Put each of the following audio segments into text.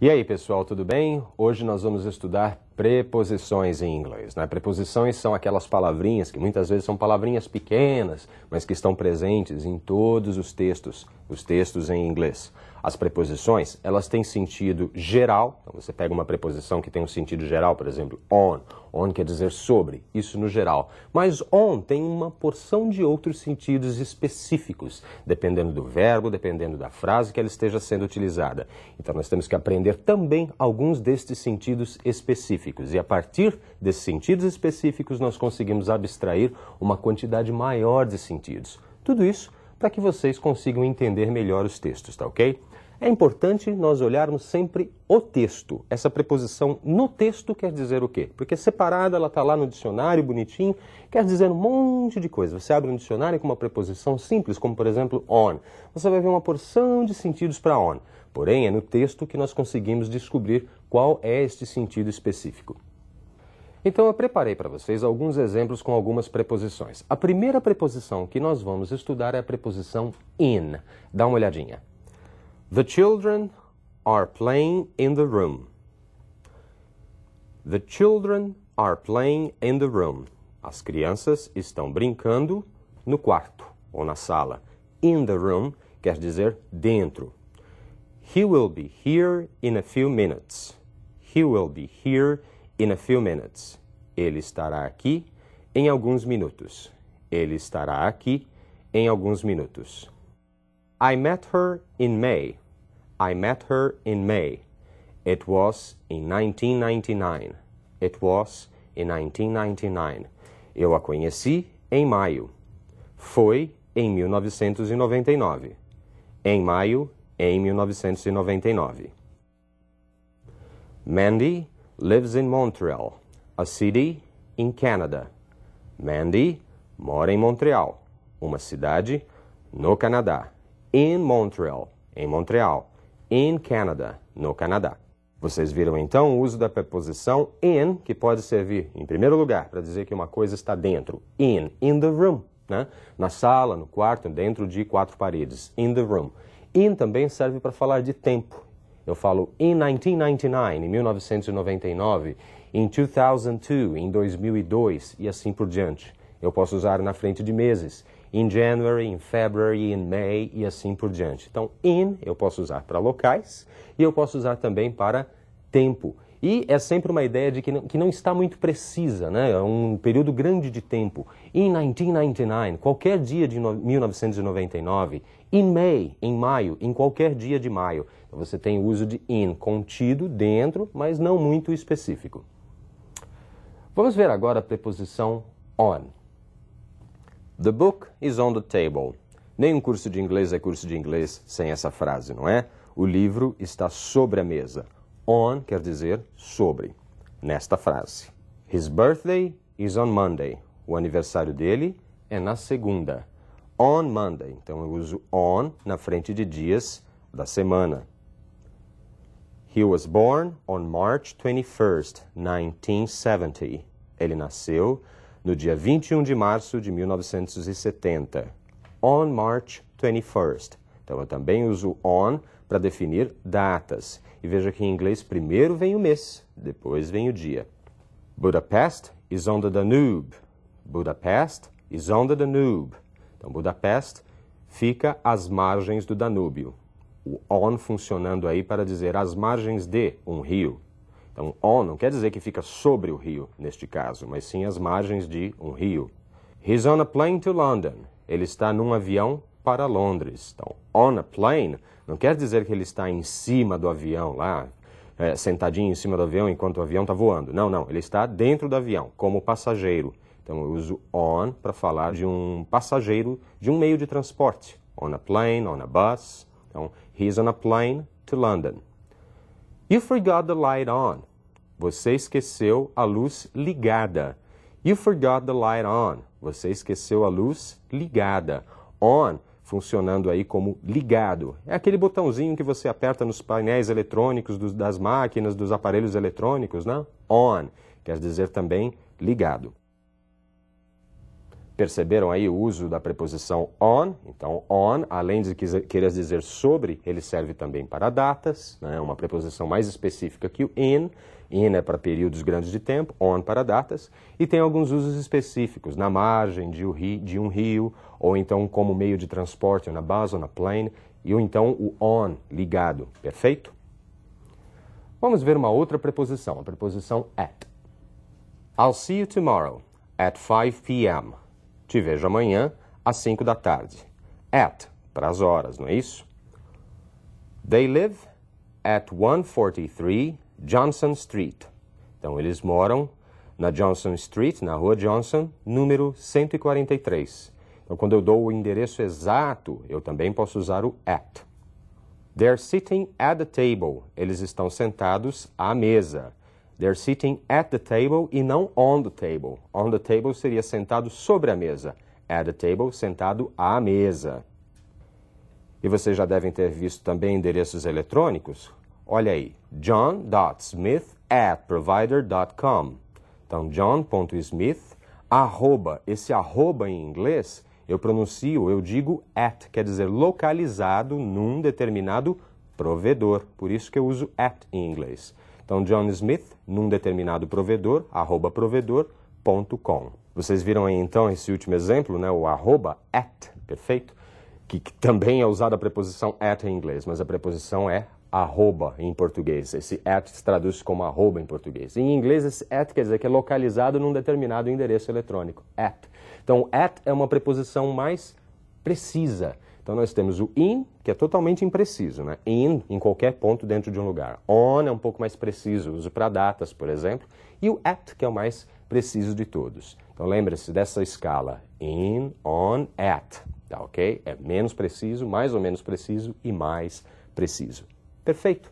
E aí, pessoal, tudo bem? Hoje nós vamos estudar preposições em inglês, né? Preposições são aquelas palavrinhas que muitas vezes são palavrinhas pequenas, mas que estão presentes em todos os textos em inglês. As preposições, elas têm sentido geral. Então você pega uma preposição que tem um sentido geral, por exemplo, on. On quer dizer sobre, isso no geral. Mas on tem uma porção de outros sentidos específicos, dependendo do verbo, dependendo da frase que ela esteja sendo utilizada. Então nós temos que aprender também alguns destes sentidos específicos. E a partir desses sentidos específicos nós conseguimos abstrair uma quantidade maior de sentidos. Tudo isso para que vocês consigam entender melhor os textos, tá ok? É importante nós olharmos sempre o texto. Essa preposição no texto quer dizer o quê? Porque separada ela está lá no dicionário, bonitinho, quer dizer um monte de coisa. Você abre um dicionário com uma preposição simples, como por exemplo on. Você vai ver uma porção de sentidos para on. Porém, é no texto que nós conseguimos descobrir qual é este sentido específico. Então eu preparei para vocês alguns exemplos com algumas preposições. A primeira preposição que nós vamos estudar é a preposição in. Dá uma olhadinha. The children are playing in the room. The children are playing in the room. As crianças estão brincando no quarto ou na sala. In the room quer dizer dentro. He will be here in a few minutes. He will be here in a few minutes. Ele estará aqui em alguns minutos. Ele estará aqui em alguns minutos. I met her in May. I met her in May. It was in 1999. It was in 1999. Eu a conheci em maio. Foi em 1999. Em maio, em 1999. Mandy lives in Montreal, a city in Canada. Mandy mora em Montreal, uma cidade no Canadá. In Montreal, em Montreal. In Canada, no Canadá. Vocês viram então o uso da preposição in, que pode servir, em primeiro lugar, para dizer que uma coisa está dentro. In the room, né? Na sala, no quarto, dentro de quatro paredes. In the room. In também serve para falar de tempo. Eu falo in 1999, em 1999, in 2002, em 2002 e assim por diante. Eu posso usar na frente de meses. In January, in February, in May e assim por diante. Então, in eu posso usar para locais e eu posso usar também para tempo. E é sempre uma ideia de que não está muito precisa, né? É um período grande de tempo. In 1999, qualquer dia de 1999. In May, em maio, em qualquer dia de maio. Então, você tem o uso de in, contido, dentro, mas não muito específico. Vamos ver agora a preposição on. The book is on the table. Nenhum curso de inglês é curso de inglês sem essa frase, não é? O livro está sobre a mesa. On quer dizer sobre, nesta frase. His birthday is on Monday. O aniversário dele é na segunda. On Monday. Então eu uso on na frente de dias da semana. He was born on March 21st, 1970. Ele nasceu no dia 21 de março de 1970. On March 21st. Então eu também uso on para definir datas. E veja que em inglês primeiro vem o mês, depois vem o dia. Budapest is on the Danube. Budapest is on the Danube. Então Budapest fica às margens do Danúbio. O on funcionando aí para dizer às margens de um rio. Então, on não quer dizer que fica sobre o rio, neste caso, mas sim às margens de um rio. He's on a plane to London. Ele está num avião para Londres. Então, on a plane não quer dizer que ele está em cima do avião, lá, sentadinho em cima do avião enquanto o avião está voando. Não, não. Ele está dentro do avião, como passageiro. Então, eu uso on para falar de um passageiro de um meio de transporte. On a plane, on a bus. Então, he's on a plane to London. You forgot the light on. Você esqueceu a luz ligada. You forgot the light on. Você esqueceu a luz ligada. On, funcionando aí como ligado. É aquele botãozinho que você aperta nos painéis eletrônicos das máquinas, dos aparelhos eletrônicos, né? On, quer dizer também ligado. Perceberam aí o uso da preposição on? Então, on, além de querer dizer sobre, ele serve também para datas, né? Uma preposição mais específica que o in. In é para períodos grandes de tempo, on para datas. E tem alguns usos específicos, na margem de um rio, ou então como meio de transporte, na base ou na plane, e ou então o on, ligado. Perfeito? Vamos ver uma outra preposição, a preposição at. I'll see you tomorrow at 5 p.m. Te vejo amanhã às 5 da tarde. At, para as horas, não é isso? They live at 143 Johnson Street. Então, eles moram na Johnson Street, na Rua Johnson, número 143. Então, quando eu dou o endereço exato, eu também posso usar o at. They're sitting at the table. Eles estão sentados à mesa. They're sitting at the table e não on the table. On the table seria sentado sobre a mesa. At the table, sentado à mesa. E vocês já devem ter visto também endereços eletrônicos. Olha aí, john.smith@provider.com. Então, john.smith, arroba. Esse arroba em inglês, eu digo at, quer dizer localizado num determinado provedor. Por isso que eu uso at em inglês. Então, John Smith, num determinado provedor, @provedor.com. Vocês viram aí, então, esse último exemplo, né? O arroba at, perfeito? Que também é usada a preposição at em inglês, mas a preposição é arroba em português. Esse at se traduz como arroba em português. Em inglês, esse at quer dizer que é localizado num determinado endereço eletrônico. At. Então, at é uma preposição mais precisa. Então, nós temos o in, que é totalmente impreciso, né? In, em qualquer ponto dentro de um lugar. On é um pouco mais preciso, uso para datas, por exemplo. E o at, que é o mais preciso de todos. Então, lembre-se dessa escala. In, on, at. Tá, ok? É menos preciso, mais ou menos preciso e mais preciso. Perfeito.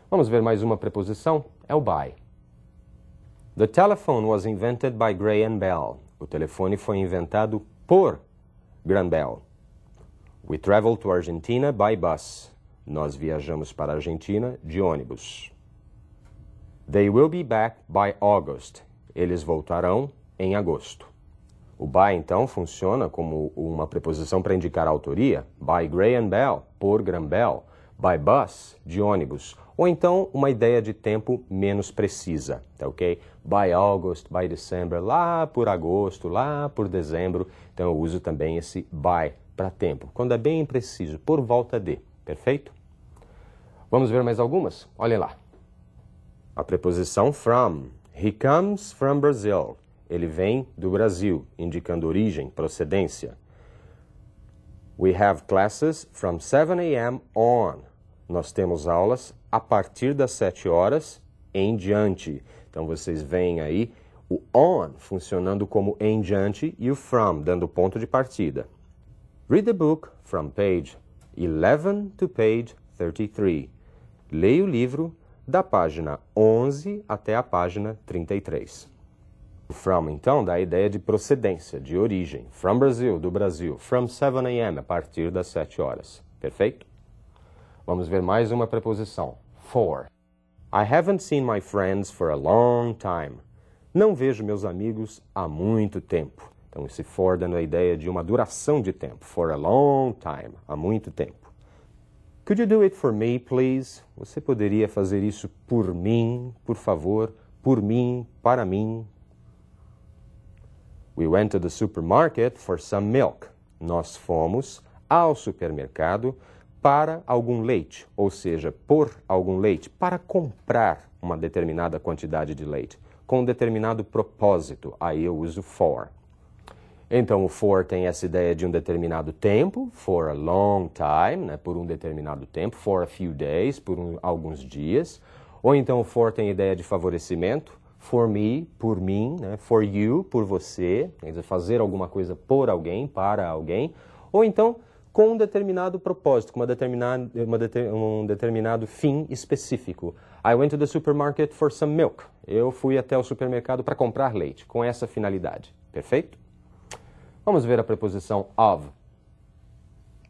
Vamos ver mais uma preposição? É o by. The telephone was invented by Graham Bell. O telefone foi inventado por Graham Bell. We traveled to Argentina by bus. Nós viajamos para a Argentina de ônibus. They will be back by August. Eles voltarão em agosto. O by, então, funciona como uma preposição para indicar a autoria. By Graham Bell, por Graham Bell. By bus, de ônibus. Ou então, uma ideia de tempo menos precisa, tá ok? By August, by December, lá por agosto, lá por dezembro. Então, eu uso também esse by para tempo, quando é bem impreciso, por volta de, perfeito? Vamos ver mais algumas? Olhem lá. A preposição from. He comes from Brazil. Ele vem do Brasil, indicando origem, procedência. We have classes from 7 a.m. on. Nós temos aulas a partir das 7 horas em diante. Então, vocês veem aí o on funcionando como em diante e o from dando ponto de partida. Read the book from page 11 to page 33. Leia o livro da página 11 até a página 33. O from, então, dá a ideia de procedência, de origem. From Brazil, do Brasil. From 7 a.m., a partir das 7 horas. Perfeito? Vamos ver mais uma preposição. For. I haven't seen my friends for a long time. Não vejo meus amigos há muito tempo. Então, esse for dando a ideia de uma duração de tempo. For a long time. Há muito tempo. Could you do it for me, please? Você poderia fazer isso por mim, por favor? Por mim, para mim. We went to the supermarket for some milk. Nós fomos ao supermercado para algum leite, ou seja, por algum leite, para comprar uma determinada quantidade de leite, com um determinado propósito. Aí eu uso for. Então, o for tem essa ideia de um determinado tempo, for a long time, né, por um determinado tempo, for a few days, por alguns dias. Ou então o for tem a ideia de favorecimento, for me, por mim, né, for you, por você, quer dizer, fazer alguma coisa por alguém, para alguém. Ou então com um determinado propósito, com um determinado fim específico. I went to the supermarket for some milk. Eu fui até o supermercado para comprar leite, com essa finalidade. Perfeito? Vamos ver a preposição of.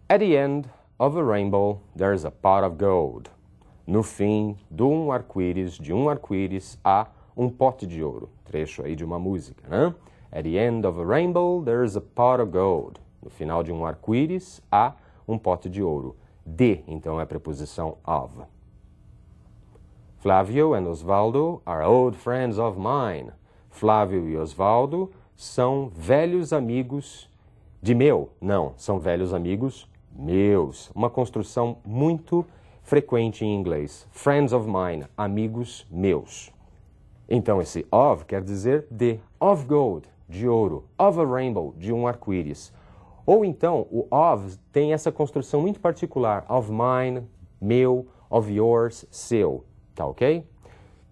At the end of a rainbow, there's a pot of gold. No fim de um arco-íris, há um pote de ouro. Trecho aí de uma música, né? At the end of a rainbow, there's a pot of gold. No final de um arco-íris, há um pote de ouro. De, então, é a preposição of. Flávio and Osvaldo are old friends of mine. Flávio e Osvaldo são velhos amigos de meu. Não, são velhos amigos meus. Uma construção muito frequente em inglês. Friends of mine, amigos meus. Então, esse of quer dizer de. Of gold, de ouro. Of a rainbow, de um arco-íris. Ou então, o of tem essa construção muito particular. Of mine, meu, of yours, seu. Tá ok?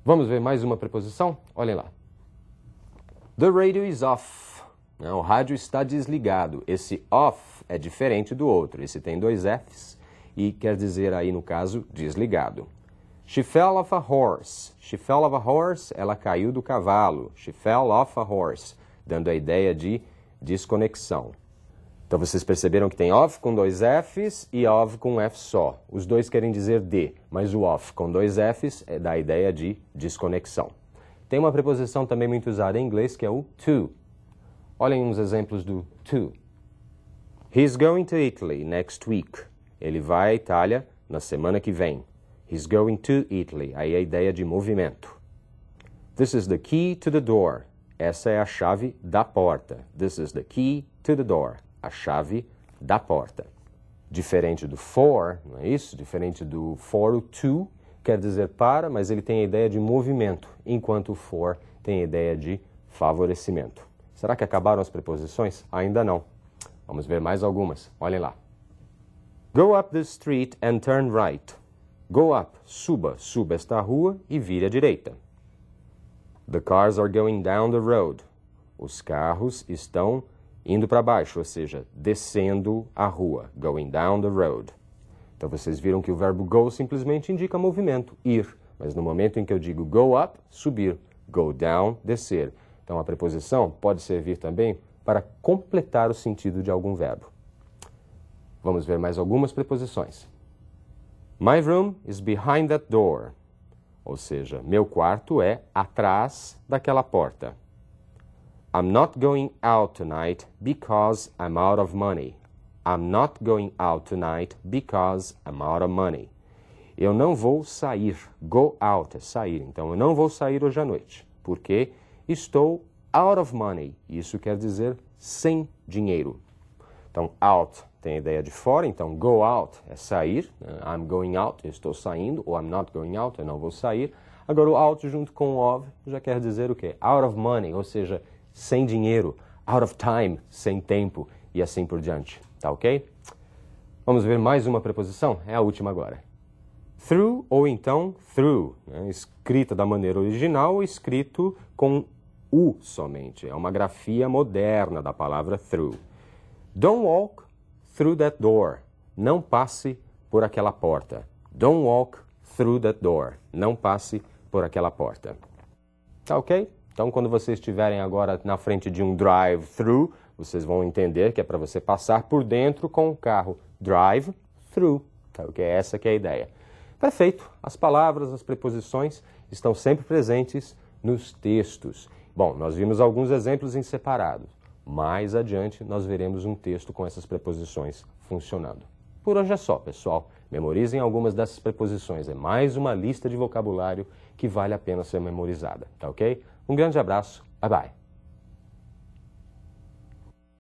Vamos ver mais uma preposição? Olhem lá. The radio is off. O rádio está desligado. Esse off é diferente do outro. Esse tem 2 Fs e quer dizer aí, no caso, desligado. She fell off a horse. She fell off a horse, ela caiu do cavalo. She fell off a horse, dando a ideia de desconexão. Então, vocês perceberam que tem off com 2 Fs e of com um F só. Os dois querem dizer de, mas o off com 2 Fs dá a ideia de desconexão. Tem uma preposição também muito usada em inglês, que é o to. Olhem uns exemplos do to. He's going to Italy next week. Ele vai à Itália na semana que vem. He's going to Italy. Aí a ideia de movimento. This is the key to the door. Essa é a chave da porta. This is the key to the door. A chave da porta. Diferente do for, não é isso? Diferente do for, o to quer dizer para, mas ele tem a ideia de movimento, enquanto o for tem a ideia de favorecimento. Será que acabaram as preposições? Ainda não. Vamos ver mais algumas. Olhem lá. Go up the street and turn right. Go up, suba, suba esta rua e vire à direita. The cars are going down the road. Os carros estão indo para baixo, ou seja, descendo a rua. Going down the road. Então vocês viram que o verbo go simplesmente indica movimento, ir. Mas no momento em que eu digo go up, subir. Go down, descer. Então a preposição pode servir também para completar o sentido de algum verbo. Vamos ver mais algumas preposições. My room is behind that door. Ou seja, meu quarto é atrás daquela porta. I'm not going out tonight because I'm out of money. I'm not going out tonight because I'm out of money. Eu não vou sair. Go out é sair. Então, eu não vou sair hoje à noite, porque estou out of money. Isso quer dizer sem dinheiro. Então, out tem a ideia de fora, então go out é sair. I'm going out, eu estou saindo. Ou I'm not going out, eu não vou sair. Agora, o out junto com o of já quer dizer o quê? Out of money, ou seja, sem dinheiro. Out of time, sem tempo. E assim por diante. Tá ok? Vamos ver mais uma preposição? É a última agora. Through ou então through. Escrita da maneira original ou escrito com U somente. É uma grafia moderna da palavra through. Don't walk through that door. Não passe por aquela porta. Don't walk through that door. Não passe por aquela porta. Tá ok? Então, quando vocês estiverem agora na frente de um drive-thru, vocês vão entender que é para você passar por dentro com o carro. Drive-thru. Tá ok? Essa que é a ideia. Perfeito. As palavras, as preposições estão sempre presentes nos textos. Bom, nós vimos alguns exemplos em separado. Mais adiante, nós veremos um texto com essas preposições funcionando. Por hoje é só, pessoal. Memorizem algumas dessas preposições. É mais uma lista de vocabulário que vale a pena ser memorizada, tá ok? Um grande abraço. Bye, bye.